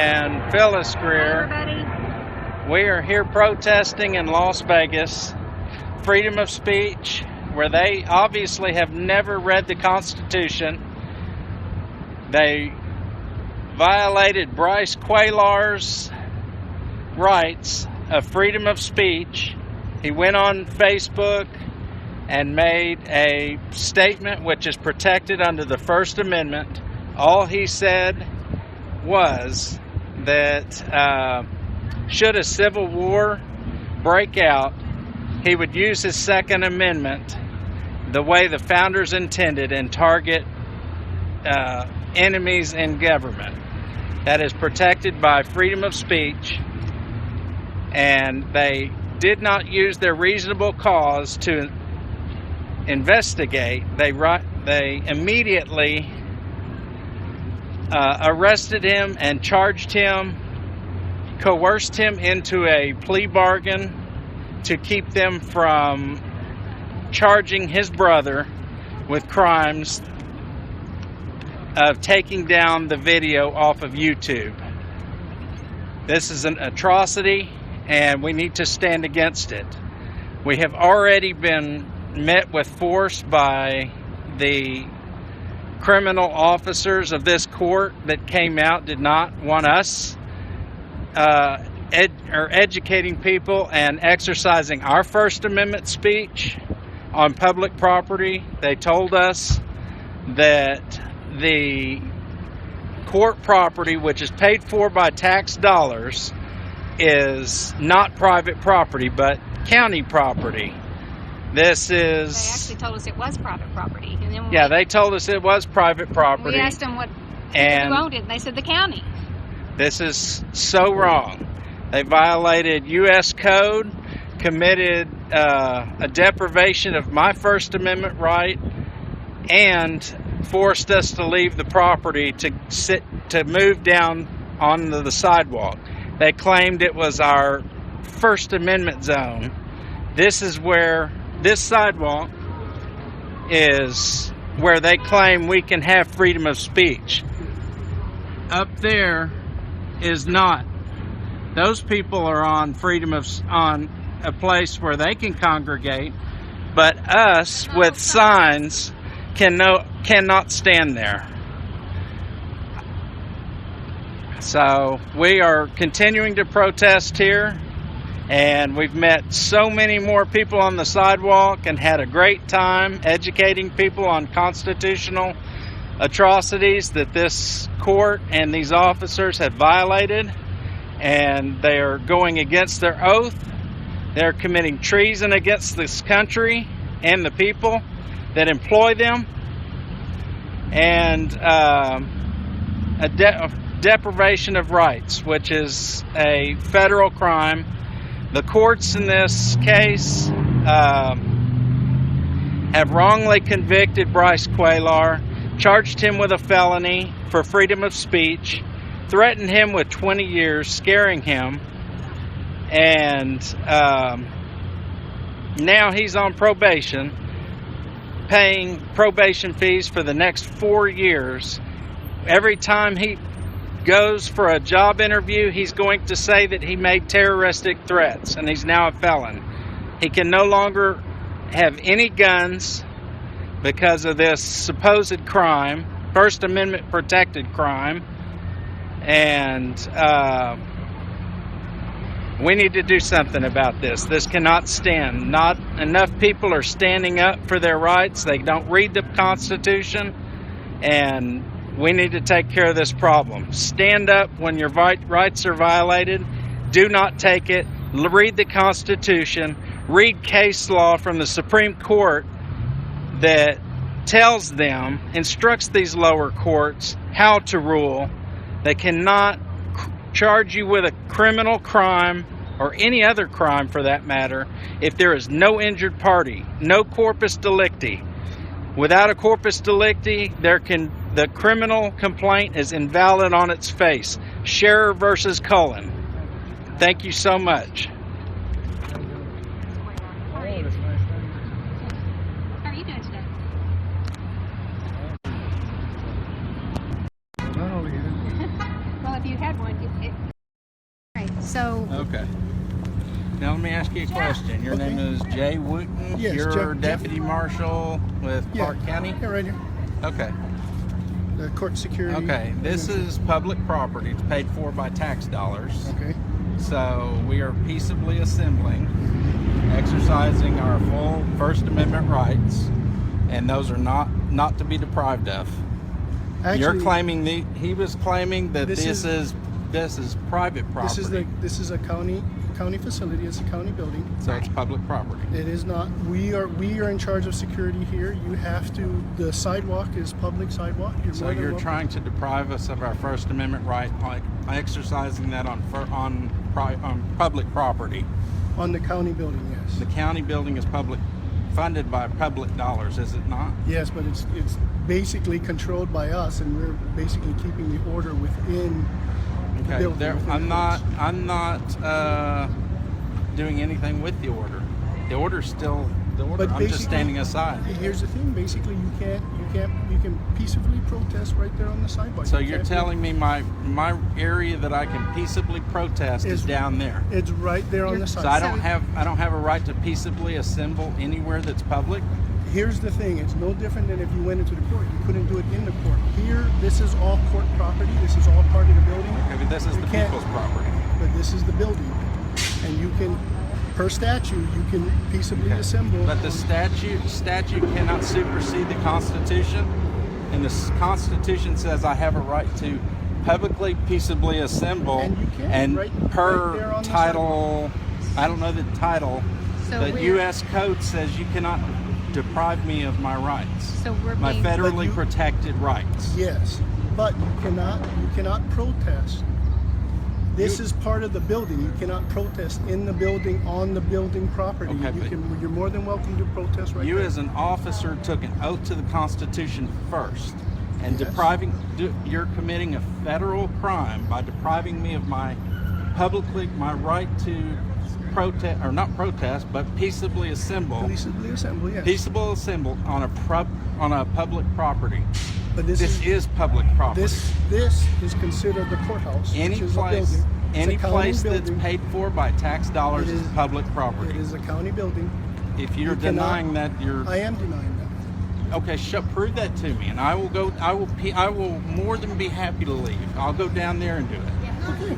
And Phyllis Greer. We are here protesting in Las Vegas, freedom of speech, where they obviously have never read the Constitution. They violated Bryce Cuellar's rights of freedom of speech. He went on Facebook and made a statement which is protected under the First Amendment. All he said was that should a civil war break out, he would use his Second Amendment the way the founders intended and target enemies in government. That is protected by freedom of speech, and they did not use their reasonable cause to investigate. They immediately arrested him and charged him, coerced him into a plea bargain to keep them from charging his brother with crimes of taking down the video off of YouTube. This is an atrocity, and we need to stand against it. We have already been met with force by the criminal officers of this court that came out, did not want us educating people and exercising our First Amendment speech on public property. They told us that the court property, which is paid for by tax dollars, is not private property but county property. This is... They actually told us it was private property. And then yeah, they told us it was private property. We asked them who owned it, and they said the county. This is so wrong. They violated U.S. code, committed a deprivation of my First Amendment right, and forced us to leave the property to move down onto the sidewalk. They claimed it was our First Amendment zone. This is where this sidewalk is where they claim we can have freedom of speech. Up there is not. Those people are on on a place where they can congregate, but us with signs cannot stand there. So we are continuing to protest here, and we've met so many more people on the sidewalk and had a great time educating people on constitutional atrocities that this court and these officers have violated, and they are going against their oath. They're committing treason against this country and the people that employ them, and deprivation of rights, which is a federal crime. The courts in this case have wrongly convicted Bryce Cuellar, charged him with a felony for freedom of speech, threatened him with 20 years, scaring him, and now he's on probation, paying probation fees for the next 4 years. Every time he goes for a job interview, he's going to say that he made terroristic threats, and he's now a felon. He can no longer have any guns because of this supposed crime, First Amendment protected crime, and we need to do something about this. This cannot stand. Not enough people are standing up for their rights. They don't read the Constitution, and we need to take care of this problem. Stand up when your rights are violated. Do not take it. Read the Constitution. Read case law from the Supreme Court that tells them, instructs these lower courts how to rule. They cannot charge you with a criminal crime or any other crime for that matter if there is no injured party, no corpus delicti. Without a corpus delicti, the criminal complaint is invalid on its face. Scherer versus Cullen. Thank you so much. How are you doing today? Well, if you had one, So Okay. Now let me ask you a question. Your name is Jay Wooten. Yes, You're Jeff. Deputy Marshal with Clark County? Yeah, right here. Okay. The court security. Okay. This is public property. It's paid for by tax dollars. Okay. So we are peaceably assembling, exercising our full First Amendment rights, and those are not to be deprived of. Actually, You're claiming he was claiming that This this is private property. This is a county facility. It's a county building. So it's public property. It is not. We are in charge of security here. You have to. The sidewalk is public sidewalk. So you're trying to deprive us of our First Amendment right by exercising that on public property. On the county building, yes. The county building is funded by public dollars, is it not? Yes, but it's basically controlled by us, and we're basically keeping the order within the Okay. building. I'm not doing anything with the order. The order's still the order. But I'm just basically- standing aside. Here's the thing. Basically, you can peacefully protest right there on the sidewalk. So You you're can't do- telling me my area that I can peaceably protest is down there. It's right there on the So sidewalk. I don't have a right to peaceably assemble anywhere that's public. Here's the thing. It's no different than if you went into the court. You couldn't do it in the court. Here, this is all court property. This is all part of the building. Okay, but this is You the can't- people's property. But this is the building, and you can, per statute, you can peaceably assemble. But the statute cannot supersede the Constitution, and the Constitution says I have a right to publicly, peaceably assemble. And you can, and right per there on the title, I don't know the title, So but we're- U.S. Code says you cannot deprive me of my rights, So we're my being federally you- protected rights. Yes, but you cannot protest. This is part of the building. You cannot protest in the building on the building property. Okay, but You're more than welcome to protest right You there. as an officer took an oath to the Constitution first, and Yes. you're committing a federal crime by depriving me of my right to protest, or not protest, but peaceably assemble. Peaceably assemble, yes. Peaceable assemble on a public property. But This is public property. this is considered the courthouse. Any which is a place, building. It's any a county place that's building. paid for by tax dollars It is is- public property. It is a county building. If you're You cannot- denying that, you're I am denying that. okay. prove that to me, and I will go. I will more than be happy to leave. I'll go down there and do it. Okay.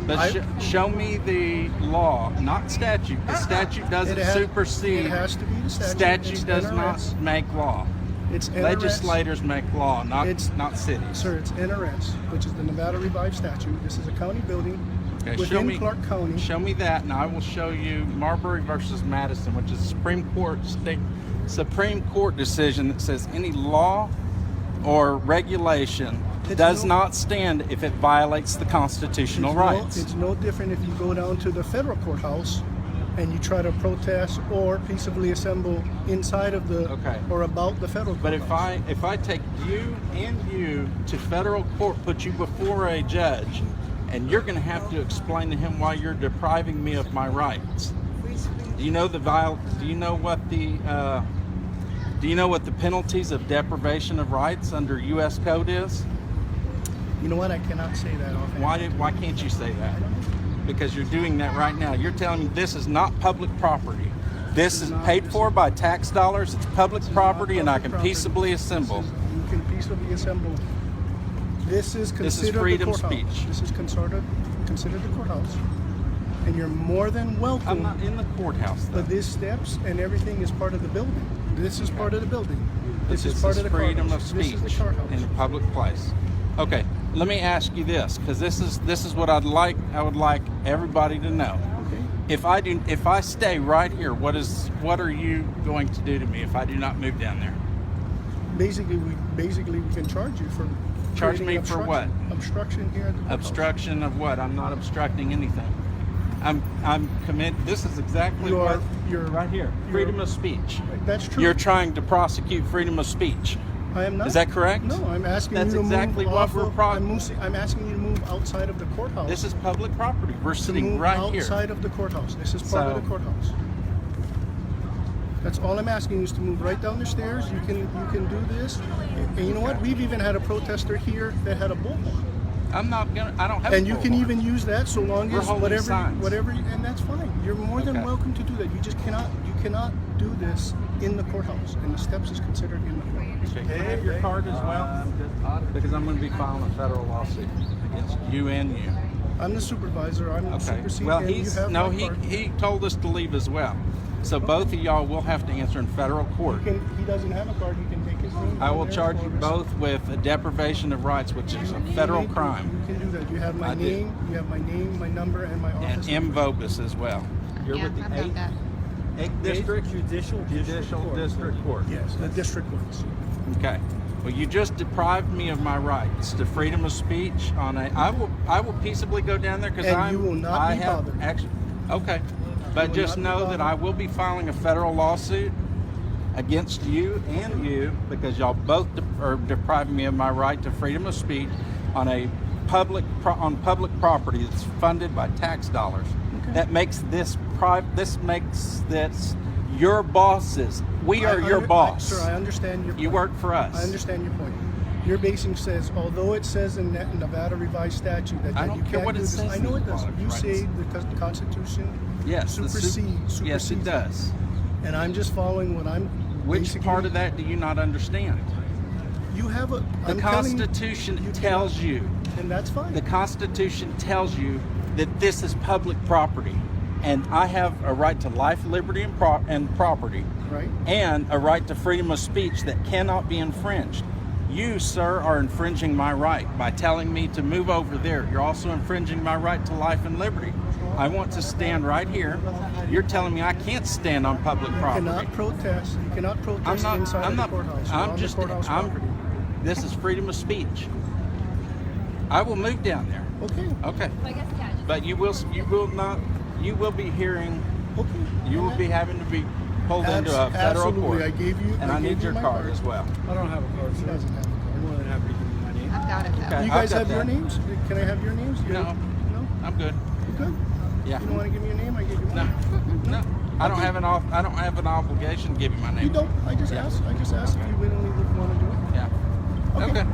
But show me the law, not statute. The statute doesn't supersede. It has to be the statute. Statute It's does NRS. not make law. It's NRS. Legislators make law, not cities. Sir, it's NRS, which is the Nevada Revised Statute. This is a county building Okay, show within me. Clark County. Show me that, and I will show you Marbury versus Madison, which is a Supreme Court decision that says any law or regulation does not stand if it violates the constitutional rights. It's no different if you go down to the federal courthouse and you try to protest or peaceably assemble inside of the or about the federal But courthouse. if I take you to federal court, put you before a judge, and you're going to have to explain to him why you're depriving me of my rights. Do you know what the penalties of deprivation of rights under U.S. Code is? You know what? I cannot say that offhand. Why can't you say that? Because you're doing that right now. You're telling me this is not public property. This is paid for by tax dollars. It's public property, and I can peaceably assemble. You can peaceably assemble. This is considered freedom the courthouse. speech. This is considered the courthouse. And you're more than welcome. I'm not in the courthouse, though. But these steps and everything is part of the building. This is part of the building. This is part of the freedom of courthouse. speech This is the courthouse. in a public place. Okay, let me ask you this, because this is what I would like everybody to know. Okay. If I stay right here, what are you going to do to me if I do not move down there? Basically, we can charge you for Charge creating me for what? Obstruction here at the courthouse. Obstruction of what? I'm not obstructing anything. This is exactly you're right here. Freedom of speech. That's true. You're trying to prosecute freedom of speech. I am not. Is that correct? No, I'm asking That's you to exactly move what off we're of, I'm asking you to move outside of the courthouse. This is public property. We're sitting move right here. outside of the courthouse. This is part of the courthouse. That's all I'm asking you is to move right down the stairs. You can do this. And you know what? We've even had a protester here that had a bullhorn. I'm not gonna. I don't have. And a you court can warrant. even use that so long We're as holding whatever, signs. and that's fine. You're more than Okay. welcome to do that. You just cannot do this in the courthouse, and the steps is considered in the courthouse. Okay, can I have your card as well? Because I'm going to be filing a federal lawsuit against you and you. I'm the supervisor. I'm Okay. superseding. Well, and you have my card. he told us to leave as well. So both of y'all will have to answer in federal court. He doesn't have a card. You can take his name. I will down there charge for you receipt. both with a deprivation of rights, which is a federal crime, You can do that. You have my I do. name. You have my name, my number, and my and office number. MVOBIS as well. You're Yeah, with the I've got that. 8th District Judicial District Court. Yes, the district ones. Okay. Well, you just deprived me of my rights to freedom of speech. I will peaceably go down there because And you will not be bothered. Actually, okay. But will just not be know that bothered. I will be filing a federal lawsuit against you and you because y'all both are depriving me of my right to freedom of speech on public property that's funded by tax dollars. Okay. That makes this makes this your bosses. We are your boss. Sir, I understand your point. You work for us. I understand your point. Your basing says, although it says in that Nevada revised statute that I you don't can't care what do it this. says I know in it the does. You rights. say the Constitution Yes, supersedes. yes, it does. And I'm just following what I'm. Which basically- part of that do you not understand? You have a. The I'm telling you- Constitution you tells cannot- you. And that's fine. The Constitution tells you that this is public property, and I have a right to life, liberty, and property, Right. and a right to freedom of speech that cannot be infringed. You, sir, are infringing my right by telling me to move over there. You're also infringing my right to life and liberty. I want to stand right here. You're telling me I can't stand on public You property. cannot protest. You cannot protest inside of the courthouse. You're on the courthouse property. This is freedom of speech. I will move down there. Okay. Okay. I guess, yeah, just- But you will be hearing, Okay. you will be having to be pulled into a federal Absolutely. court. I gave you. And I gave need you your my card as well. I don't have a card, He sir. doesn't have a I'm card. more than happy to give you my name. I've got it though. Okay. You I've guys got have your that. names? Can I have your names? You No. No. I'm good. You good? Yeah. You don't want to give me your name? I give you No. mine. No. I don't have an obligation to give you my name. You don't. I just Yeah. asked. I just asked if you willingly would want to do it. Yeah. Okay. Okay.